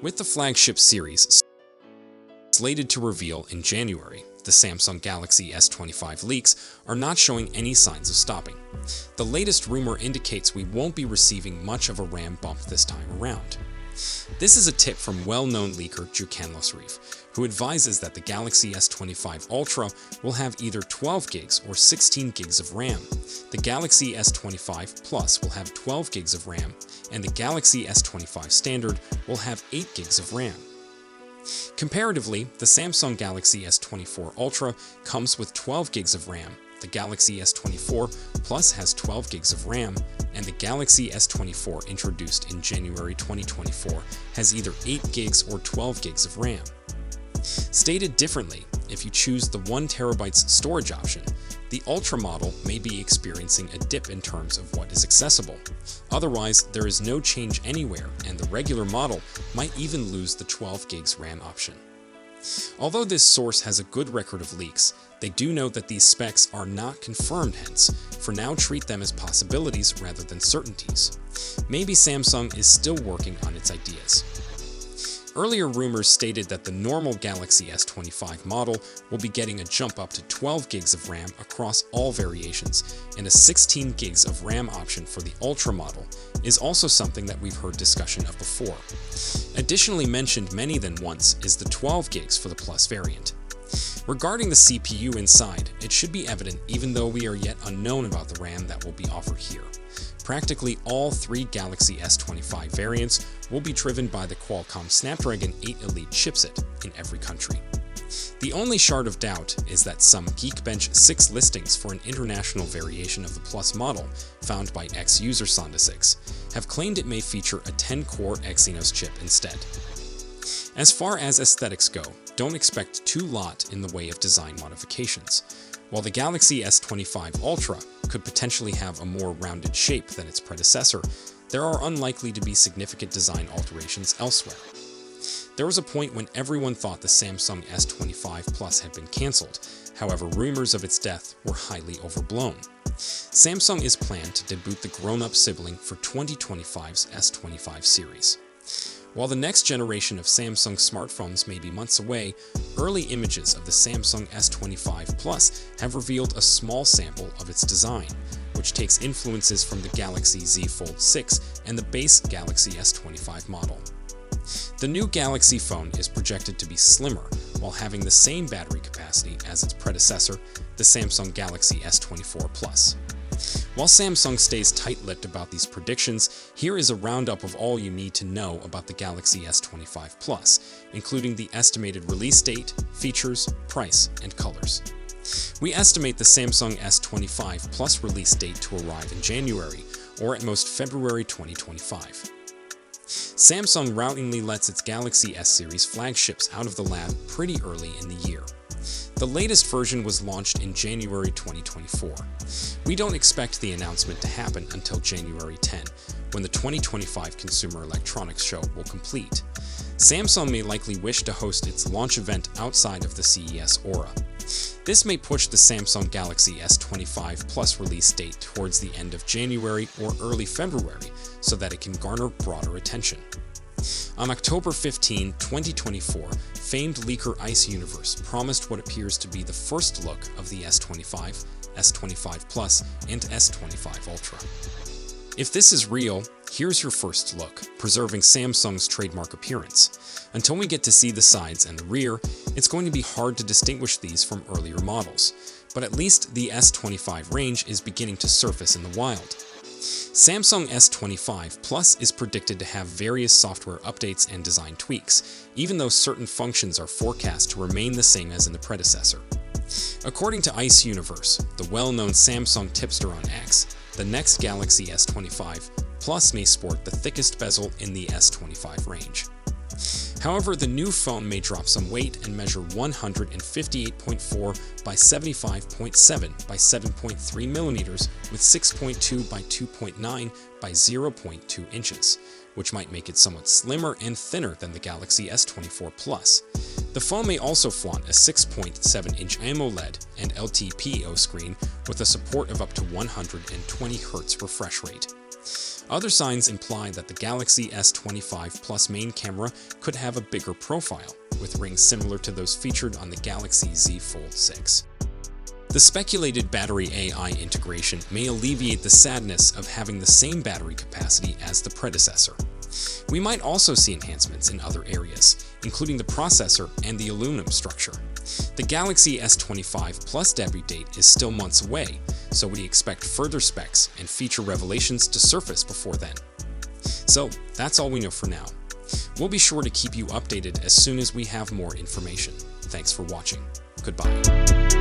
With the flagship series slated to reveal in January, the Samsung Galaxy S25 leaks are not showing any signs of stopping. The latest rumor indicates we won't be receiving much of a RAM bump this time around. This is a tip from well-known leaker Reef, who advises that the Galaxy S25 Ultra will have either 12 gigs or 16 gigs of RAM. The Galaxy S25 Plus will have 12 gigs of RAM, and the Galaxy S25 Standard will have 8 gigs of RAM. Comparatively, the Samsung Galaxy S24 Ultra comes with 12 gigs of RAM, the Galaxy S24 Plus has 12 gigs of RAM, and the Galaxy S24 introduced in January 2024 has either 8 gigs or 12 gigs of RAM. Stated differently, if you choose the 1TB storage option, the Ultra model may be experiencing a dip in terms of what is accessible. Otherwise, there is no change anywhere, and the regular model might even lose the 12 gigs RAM option. Although this source has a good record of leaks, they do note that these specs are not confirmed, hence, for now treat them as possibilities rather than certainties. Maybe Samsung is still working on its ideas. Earlier rumors stated that the normal Galaxy S25 model will be getting a jump up to 12 gigs of RAM across all variations, and a 16 gigs of RAM option for the Ultra model is also something that we've heard discussion of before. Additionally mentioned many than once is the 12 gigs for the Plus variant. Regarding the CPU inside, it should be evident even though we are yet unknown about the RAM that will be offered here. Practically all 3 Galaxy S25 variants will be driven by the Qualcomm Snapdragon 8 Elite chipset in every country. The only shard of doubt is that some Geekbench 6 listings for an international variation of the Plus model, found by X-user Sonda6, have claimed it may feature a 10-core Exynos chip instead. As far as aesthetics go, don't expect too lot in the way of design modifications. While the Galaxy S25 Ultra could potentially have a more rounded shape than its predecessor, there are unlikely to be significant design alterations elsewhere. There was a point when everyone thought the Samsung S25 Plus had been cancelled, however rumors of its death were highly overblown. Samsung is planned to debut the grown-up sibling for 2025's S25 series. While the next generation of Samsung smartphones may be months away, early images of the Samsung S25 Plus have revealed a small sample of its design, which takes influences from the Galaxy Z Fold 6 and the base Galaxy S25 model. The new Galaxy phone is projected to be slimmer while having the same battery capacity as its predecessor, the Samsung Galaxy S24 Plus. While Samsung stays tight-lipped about these predictions, here is a roundup of all you need to know about the Galaxy S25 Plus, including the estimated release date, features, price, and colors. We estimate the Samsung S25 Plus release date to arrive in January, or at most February 2025. Samsung routinely lets its Galaxy S series flagships out of the lab pretty early in the year. The latest version was launched in January 2024. We don't expect the announcement to happen until January 10, when the 2025 Consumer Electronics Show will complete. Samsung may likely wish to host its launch event outside of the CES aura. This may push the Samsung Galaxy S25 Plus release date towards the end of January or early February so that it can garner broader attention. On October 15, 2024, famed leaker Ice Universe promised what appears to be the first look of the S25, S25 Plus, and S25 Ultra. If this is real, here's your first look, preserving Samsung's trademark appearance. Until we get to see the sides and the rear, it's going to be hard to distinguish these from earlier models, but at least the S25 range is beginning to surface in the wild. Samsung S25 Plus is predicted to have various software updates and design tweaks, even though certain functions are forecast to remain the same as in the predecessor. According to Ice Universe, the well-known Samsung tipster on X, the next Galaxy S25 Plus may sport the thickest bezel in the S25 range. However, the new phone may drop some weight and measure 158.4 by 75.7 by 7.3 millimeters with 6.2 by 2.9 by 0.2 inches, which might make it somewhat slimmer and thinner than the Galaxy S24 Plus. The phone may also flaunt a 6.7-inch AMOLED and LTPO screen with a support of up to 120 Hz refresh rate. Other signs imply that the Galaxy S25 Plus main camera could have a bigger profile, with rings similar to those featured on the Galaxy Z Fold 6. The speculated battery AI integration may alleviate the sadness of having the same battery capacity as the predecessor. We might also see enhancements in other areas, including the processor and the aluminum structure. The Galaxy S25 Plus debut date is still months away, so we expect further specs and feature revelations to surface before then. So that's all we know for now. We'll be sure to keep you updated as soon as we have more information. Thanks for watching. Goodbye.